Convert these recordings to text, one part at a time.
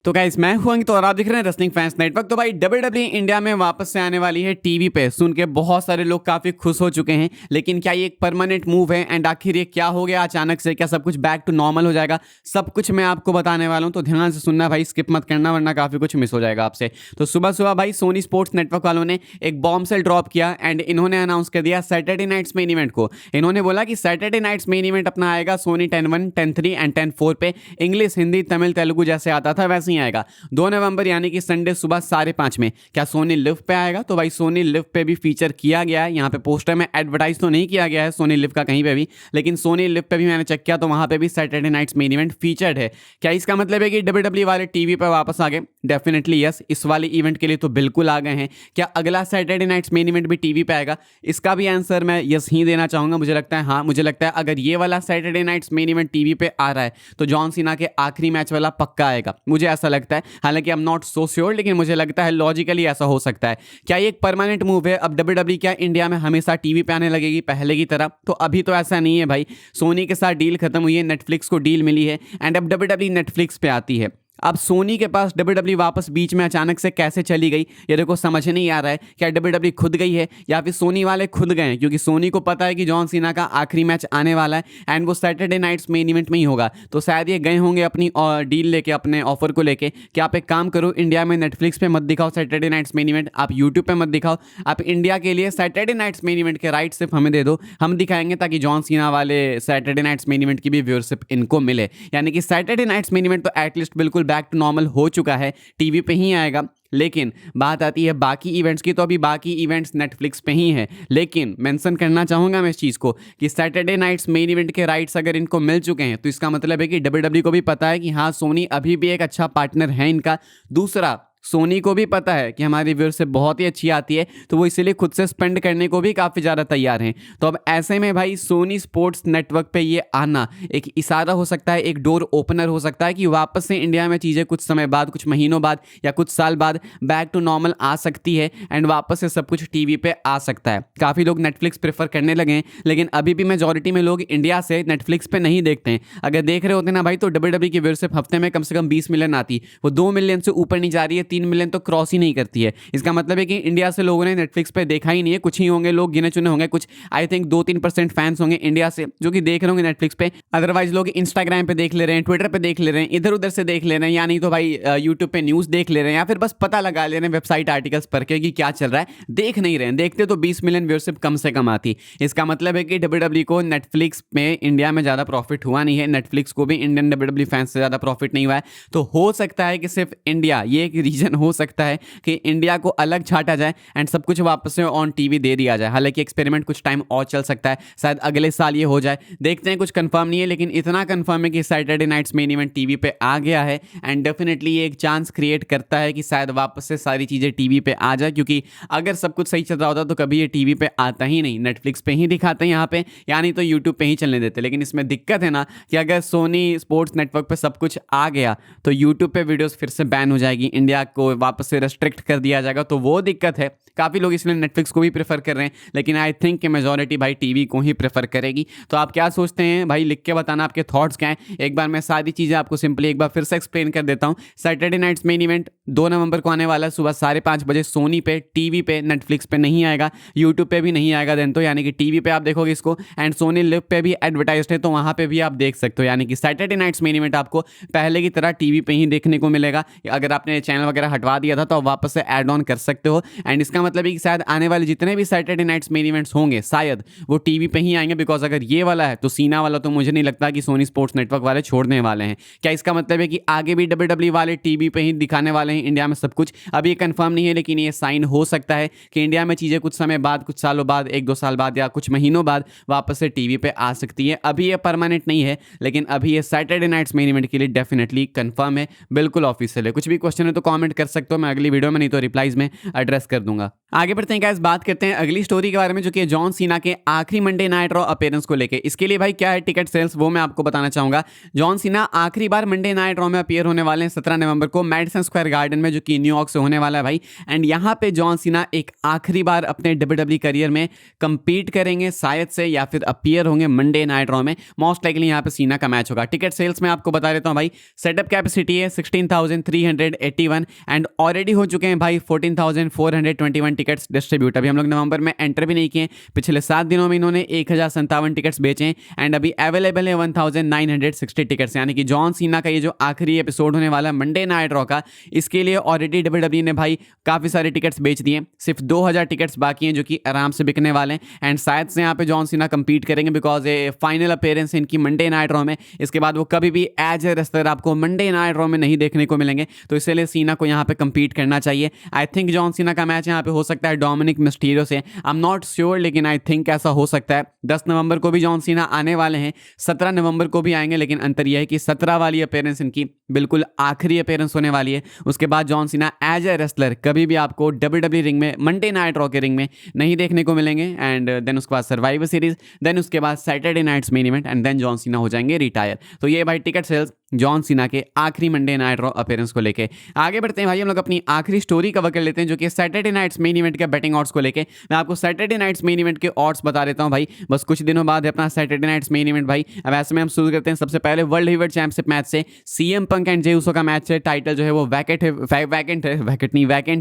तो गाइस मैं हूं अंकित और आप देख रहे हैं रेसलिंग फैंस नेटवर्क। तो भाई डब्ल्यूडब्ल्यूई इंडिया में वापस से आने वाली है टीवी पे। सुन के बहुत सारे लोग काफी खुश हो चुके हैं, लेकिन क्या ये एक परमानेंट मूव है एंड आखिर ये क्या हो गया अचानक से? क्या सब कुछ बैक टू नॉर्मल हो जाएगा? सब कुछ मैं आपको बताने वाला हूं, तो ध्यान से सुनना भाई, स्किप मत करना वरना काफी कुछ मिस हो जाएगा आपसे। तो सुबह सुबह भाई सोनी स्पोर्ट्स नेटवर्क वालों ने एक बॉम्ब सेल ड्रॉप किया एंड इन्होंने अनाउंस कर दिया सैटरडे नाइट्स मेन इवेंट को। इन्होंने बोला कि सैटरडे नाइट्स मेन इवेंट अपना आएगा सोनी 10-1, 10-3 एंड 10-4 पे। इंग्लिश, हिंदी, तमिल, तेलुगु जैसे आता था वैसे ही आएगा। 2 नवंबर यानी कि संडे सुबह 5:30 में। क्या सोनी लिव पे आएगा? तो भाई सोनी लिव पे भी फीचर किया गया है। यहाँ पे पोस्टर में एडवर्टाइज तो नहीं किया गया है सोनी लिव का कहीं पे भी, लेकिन सोनी लिव पे भी मैंने चेक किया तो वहां पे भी Saturday Night's Main Event featured है। क्या इसका मतलब है कि डब्ल्यूडब्ल्यूई वाले टीवी पे वापस आ गए? Definitely yes. इस वाले इवेंट के लिए तो बिल्कुल आ गए हैं। क्या अगला सैटरडे नाइट्स मेन इवेंट भी टीवी पे आएगा? इसका भी आंसर मैं यस ही देना चाहूंगा। मुझे लगता है हाँ, मुझे लगता है अगर ये वाला Saturday Night's Main Event TV पे आ रहा है तो जॉन सीना के आखिरी मैच वाला पक्का आएगा, मुझे ऐसा लगता है। हालांकि I am not so sure, लेकिन मुझे लगता है लॉजिकली ऐसा हो सकता है। क्या ये एक परमानेंट मूव है? अब डब्ल्यूडब्ल्यूई क्या इंडिया में हमेशा टीवी पे आने लगेगी पहले की तरह? तो अभी तो ऐसा नहीं है भाई। सोनी के साथ डील खत्म हुई है, नेटफ्लिक्स को डील मिली है एंड अब डब्ल्यूडब्ल्यूई नेटफ्लिक्स पे आती है। अब सोनी के पास डब्ल्यूडब्ल्यूई वापस बीच में अचानक से कैसे चली गई, ये देखो समझ नहीं आ रहा है। क्या डब्ल्यूडब्ल्यूई खुद गई है या फिर सोनी वाले खुद गए हैं? क्योंकि सोनी को पता है कि जॉन सीना का आखिरी मैच आने वाला है एंड वो सैटरडे नाइट्स मेन इवेंट में ही होगा, तो शायद ये गए होंगे अपनी डील लेके, अपने ऑफर को लेके कि आप एक काम करो, इंडिया में नेटफ्लिक्स पे मत दिखाओ सैटरडे नाइट्स मेन इवेंट, आप यूट्यूब पे मत दिखाओ, आप इंडिया के लिए सैटरडे नाइट्स मेन इवेंट के राइट सिर्फ हमें दे दो, हम दिखाएंगे ताकि जॉन सीना वाले सैटरडे नाइट्स मेन इवेंट की भी व्यूअरशिप इनको मिले। यानी कि सैटरडे नाइट्स मेन इवेंट तो एटलीस्ट बिल्कुल बैक टू नॉर्मल हो चुका है, टीवी पे ही आएगा। लेकिन बात आती है बाकी इवेंट्स की, तो अभी बाकी इवेंट्स नेटफ्लिक्स पे ही हैं। लेकिन मेंशन करना चाहूंगा मैं इस चीज़ को कि सैटरडे नाइट्स मेन इवेंट के राइट्स अगर इनको मिल चुके हैं तो इसका मतलब है कि डब्ल्यूडब्ल्यूई को भी पता है कि हाँ, सोनी अभी भी एक अच्छा पार्टनर है इनका। दूसरा, सोनी को भी पता है कि हमारी व्यूअरशिप बहुत ही अच्छी आती है, तो वो इसीलिए खुद से स्पेंड करने को भी काफ़ी ज़्यादा तैयार हैं। तो अब ऐसे में भाई सोनी स्पोर्ट्स नेटवर्क पे ये आना एक इशारा हो सकता है, एक डोर ओपनर हो सकता है कि वापस से इंडिया में चीज़ें कुछ समय बाद, कुछ महीनों बाद या कुछ साल बाद बैक टू नॉर्मल आ सकती है एंड वापस से सब कुछ टीवी पे आ सकता है। काफ़ी लोग नेटफ्लिक्स प्रेफर करने लगे हैं, लेकिन अभी भी मेजॉरिटी में लोग इंडिया से नेटफ्लिक्स पे नहीं देखते हैं। अगर देख रहे होते ना भाई, तो डब्ल्यूडब्ल्यूई की व्यूअरशिप हफ्ते में कम से कम 20 मिलियन आती, वो 2 मिलियन से ऊपर नहीं जा रही है, 3 मिलियन तो क्रॉस ही नहीं करती है। इसका मतलब है कि इंडिया से लोगों ने नेटफ्लिक्स पे देखा ही नहीं है। कुछ ही होंगे लोग, गिने चुने होंगे, कुछ आई थिंक 2-3% फैंस होंगे इंडिया से जो कि देख रहे होंगे नेटफ्लिक्स पे। अदरवाइज लोग इंस्टाग्राम पे देख ले रहे हैं, ट्विटर पे देख ले रहे हैं, इधर उधर से देख ले रहे हैं, या नहीं तो भाई यूट्यूब पे न्यूज़ देख ले रहे हैं, या फिर बस पता लगा ले रहे हैं वेबसाइट आर्टिकल्स पढ़ के कि क्या चल रहा है। देख नहीं रहे हैं, देखते तो 20 मिलियन व्यूअरशिप कम से कम आती। इसका मतलब है कि डब्ल्यूडब्ल्यूई को नेटफ्लिक्स में इंडिया में ज़्यादा प्रॉफिट हुआ नहीं है, नेटफ्लिक्स को भी इंडियन डब्ल्यूडब्ल्यूई फैंस से ज़्यादा प्रॉफिट नहीं हुआ है। तो हो सकता है कि सिर्फ इंडिया, ये एक रीजन हो सकता है कि इंडिया को अलग छाटा जाए एंड सब कुछ वापस से ऑन टीवी दे दिया जाए। हालांकि एक्सपेरिमेंट कुछ टाइम और चल सकता है, शायद अगले साल ये हो जाए, देखते हैं, कुछ कंफर्म नहीं है। लेकिन इतना कंफर्म है कि Saturday Night's Main Event TV पे आ गया है एंड डेफिनेटली ये एक चांस क्रिएट करता है कि शायद वापस से सारी चीज़ें टीवी पे आ जाए। क्योंकि अगर सब कुछ सही चल रहा होता तो कभी ये टीवी पे आता ही नहीं, नेटफ्लिक्स पे ही दिखाते हैं यहाँ पे, या नहीं तो यूट्यूब पे ही चलने देते। लेकिन इसमें दिक्कत है ना कि अगर सोनी स्पोर्ट्स नेटवर्क पे सब कुछ आ गया तो यूट्यूब पे वीडियोस फिर से बैन हो जाएगी, इंडिया को वापस से रेस्ट्रिक्ट कर दिया जाएगा, तो वो दिक्कत है। काफ़ी लोग इसलिए नेटफ्लिक्स को भी प्रेफर कर रहे हैं, लेकिन आई थिंक कि मेजॉरिटी भाई टीवी को ही प्रेफर करेगी। तो आप क्या सोचते हैं भाई, लिख के बताना आपके थॉट्स क्या हैं। एक बार मैं सारी चीज़ें आपको सिंपली एक बार फिर से एक्सप्लेन कर देता हूँ। सैटरडे नाइट्स मेन इवेंट 2 नवंबर को आने वाला है सुबह 5:30 बजे सोनी पे, टीवी पे, नेटफ्लिक्स पे नहीं आएगा, यूट्यूब पे भी नहीं आएगा देन तो, यानी कि टीवी पे आप देखोगे इसको एंड सोनी लिव पे भी एडवर्टाइज है तो वहाँ पे भी आप देख सकते हो। यानी कि सैटरडे नाइट्स मेन इवेंट आपको पहले की तरह टीवी पे ही देखने को मिलेगा। अगर आपने चैनल वगैरह हटवा दिया था तो आप वापस से ऐड ऑन कर सकते हो एंड इसका मतलब है कि शायद आने वाले जितने भी सैटरडे नाइट्स मेन इवेंट्स होंगे शायद वो टीवी पे ही आएंगे। बिकॉज अगर ये वाला है तो सीना वाला तो मुझे नहीं लगता कि सोनी स्पोर्ट्स नेटवर्क वाले छोड़ने वाले हैं। क्या इसका मतलब है कि आगे भी डब्ल्यूडब्ल्यूई वाले टीवी पे ही दिखाने वाले हैं इंडिया में सब कुछ? अभी ये कंफर्म नहीं है, लेकिन ये साइन हो सकता है कि इंडिया में चीज़ें कुछ समय बाद, कुछ सालों बाद, 1-2 साल बाद या कुछ महीनों बाद वापस से टीवी पे आ सकती है। अभी ये परमानेंट नहीं है, लेकिन अभी ये सैटरडे नाइट्स मेन इवेंट के लिए डेफिनेटली कंफर्म है, बिल्कुल ऑफिशियल है। कुछ भी क्वेश्चन है तो कमेंट कर सकते हो, मैं अगली वीडियो में नहीं तो रिप्लाईज में एड्रेस कर दूंगा। आगे बढ़ते हैं गाइस, बात करते हैं अगली स्टोरी के बारे में जो कि जॉन सीना के आखिरी मंडे नाइट रॉ अपीयरेंस को लेके। इसके लिए भाई क्या है टिकट सेल्स वो मैं आपको बताना चाहूंगा। जॉन सीना आखिरी बार मंडे नाइट रॉ में अपीयर होने वाले हैं 17 नवंबर को मैडिसन स्क्वायर गार्डन में, जो कि न्यूयॉर्क से होने वाला है भाई। एंड यहाँ पे जॉन सीना एक आखिरी बार अपने WWE करियर में कंपीट करेंगे शायद से, या फिर अपीयर होंगे मंडे नाइट रॉ में। मोस्ट लाइकली यहाँ पे सीना का मैच होगा। टिकट सेल्स में आपको बता देता हूँ भाई, सेटअप कैपेसिटी है 16,381 एंड ऑलरेडी हो चुके हैं भाई 14,421 टिकट्स डिस्ट्रीब्यूट। अभी हम लोग नवंबर में एंटर भी नहीं किए, पिछले 7 दिनों में इन्होंने 1,057 टिकट्स बेचे हैं एंड अभी अवेलेबल है 1,960 टिकट्स। यानी कि जॉन सीना का ये जो आखिरी एपिसोड होने वाला है मंडे नाइट रॉ का, इसके लिए ऑलरेडी WWE ने भाई काफ़ी सारे टिकट्स बेच दिए। सिर्फ 2,000 टिकट्स बाकी हैं जो कि आराम से बिकने वाले हैं एंड शायद से यहाँ पे जॉन सीना कंपीट करेंगे बिकॉज ये फाइनल अपीयरेंस इनकी मंडे नाइट रॉ में। इसके बाद वो कभी भी एज ए रेसलर आपको मंडे नाइट रॉ में नहीं देखने को मिलेंगे, तो इसलिए सीना को यहाँ पे कंपीट करना चाहिए। आई थिंक जॉन सीना का मैच यहाँ पे हो सकता है डोमिनिक मिस्टीरियो से, आई एम नॉट श्योर, लेकिन आई थिंक ऐसा हो सकता है। 10 नवंबर को भी जॉन सीना आने वाले हैं, 17 नवंबर को भी आएंगे, लेकिन अंतर यह है कि 17 वाली अपीयरेंस इनकी बिल्कुल आखिरी अपीयरेंस होने वाली है। उसके बाद John Cena as a wrestler कभी भी आपको WWE रिंग में, मंडे नाइट रॉ के रिंग में नहीं देखने को मिलेंगे। एंड देन उसके बाद सर्वाइवर सीरीज, देन उसके बाद Saturday Night's Main Event and then John Cena हो जाएंगे रिटायर। तो ये भाई टिकट सेल्स जॉन सीना के आखिरी मंडे नाइट रॉ अपीयरेंस को लेके। आगे बढ़ते हैं भाई, हम लोग अपनी आखिरी स्टोरी कवर कर लेते हैं जो कि सैटरडे नाइट्स मेन इवेंट के बेटिंग ऑड्स को लेके। मैं आपको सैटरडे नाइट्स मेन इवेंट के ऑड्स बता देता हूं भाई, बस कुछ दिनों बाद है अपना सैटरडे नाइट्स मेन इवेंट भाई। अब ऐसे में हम शुरू करते हैं सबसे पहले वर्ल्ड हेवीवेट चैंपियनशिप मैच से। CM पंक एंड जे उसो का मैच है। टाइटल जो है वो वैकेंट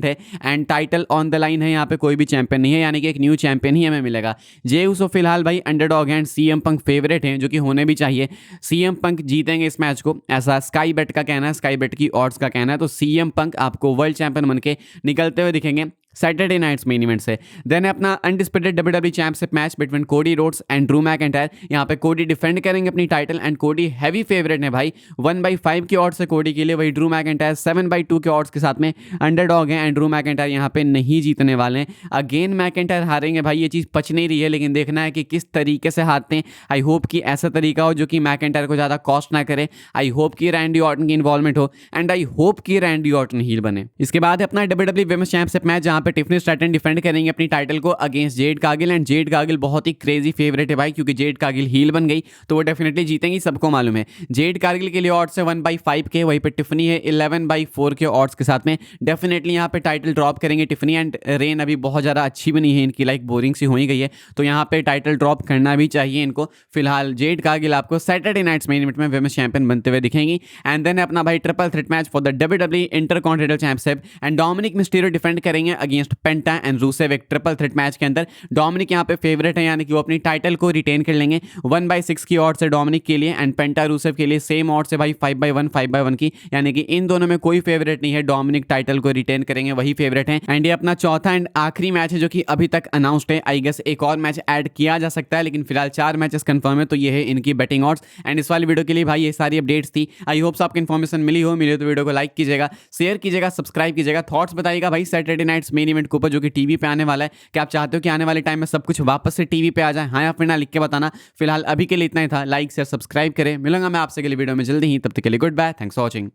है and title on the line है। यहाँ पे कोई भी चैंपियन नहीं है, यानी कि एक न्यू चैंपियन ही हमें मिलेगा। जे उसो फिलहाल भाई underdog and CM punk favourite हैं, जो कि होने भी चाहिए। CM पंक जीतेंगे इस मैच को, ऐसा स्काई बेट का कहना है, स्काई बेट की ऑड्स का कहना है। तो CM पंक आपको वर्ल्ड चैंपियन बन के निकलते हुए दिखेंगे सैटरडे नाइट्स मेन इवेंट से। देन है अपना undisputed WWE championship match between Cody Rhodes and Drew McIntyre. यहाँ पे कोडी डिफेंड करेंगे अपनी title and Cody heavy favourite है भाई, 1/5 की ऑड्स है कोडी के लिए। वही ड्रू मैकिंटायर 7/2 के ऑड्स के साथ में अंडरडॉग है एंड ड्रू मैकिंटायर यहाँ पे नहीं जीतने वाले हैं। अगेन मैकिंटायर हारेंगे भाई, ये चीज़ पच नहीं रही है, लेकिन देखना है कि किस तरीके से हारते हैं। आई होप कि ऐसा तरीका हो जो कि मैकिंटायर को ज़्यादा कॉस्ट ना करे। आई होप कि रैंडी ऑर्टन की इन्वॉल्वमेंट हो एंड आई होप कि रैंडी ऑर्टन हील बने। इसके बाद है अपना WWE वुमेन्स चैंपियनशिप मैच, जहाँ पे टिफनी स्ट्रैटन डिफेंड करेंगे अपनी टाइटल को against Z Kargil and Z Kargil बहुत ही क्रेजी फेवरेट है भाई, क्योंकि जेड कार्गिल हील बन गई तो वो डेफिनेटली जीतेंगी, सबको मालूम है। जेड कार्गिल के लिए ऑड्स है 1/5 के, वहीं पे टिफनी है 11/4 के ऑड्स के साथ में। डेफिनेटली यहाँ पे टाइटल ड्रॉप करेंगे टिफनी एंड रेन अभी बहुत ज़्यादा अच्छी भी नहीं है इनकी, लाइक बोरिंग सी हो ही गई है, तो यहाँ पे टाइटल ड्रॉप करना भी चाहिए इनको। फिलहाल जेड कार्गिल आपको सैटरडे नाइट्स मेन इवेंट में वुमेन्स चैंपियन बनते हुए दिखेंगी। एंड देन अपना भाई triple threat match for the WWE intercontinental championship and Dominik Mysterio defend करेंगे अगेंस्ट पेंटा एंड रूसेव। एक ट्रिपल थ्रेट मैच के अंदर डोमिनिक यहाँ पे फेवरेट है, यानी कि वो अपनी टाइटल को रिटेन कर लेंगे। 1/6 की ऑड्स है डोमिनिक के लिए एंड पेंटा रूसेव के लिए सेम ऑड्स है भाई 5/1 की, यानी कि इन दोनों में कोई फेवरेट नहीं है। डोमिनिक टाइटल को रिटेन करेंगे, वही फेवरेट है। एंड ये अपना चौथा एंड आखिरी मैच है जो कि अभी तक अनाउंस्ड है। आई गेस एक और मैच ऐड किया जा सकता है, लेकिन फिलहाल 4 मैचेस कंफर्म है, तो ये है इनकी बेटिंग ऑड्स। एंड इस वाली वीडियो के लिए भाई ये सारी अपडेट्स थी। आई होप आपको इन्फॉर्मेशन मिली हो तो वीडियो को लाइक कीजिएगा, शेयर कीजिएगा, सब्सक्राइब कीजिएगा। थॉट्स बताइएगा भाई सैटरडे नाइट्स मेन इवेंट के ऊपर जो कि टीवी पे आने वाला है। क्या आप चाहते हो कि आने वाले टाइम में सब कुछ वापस से टीवी पे आ जाए? हाँ या फिर ना, लिख के बताना। फिलहाल अभी के लिए इतना ही था। लाइक शेयर सब्सक्राइब करें, मिलूंगा मैं आपसे अगली वीडियो में जल्दी ही, तब तक के लिए goodbye, thanks for watching.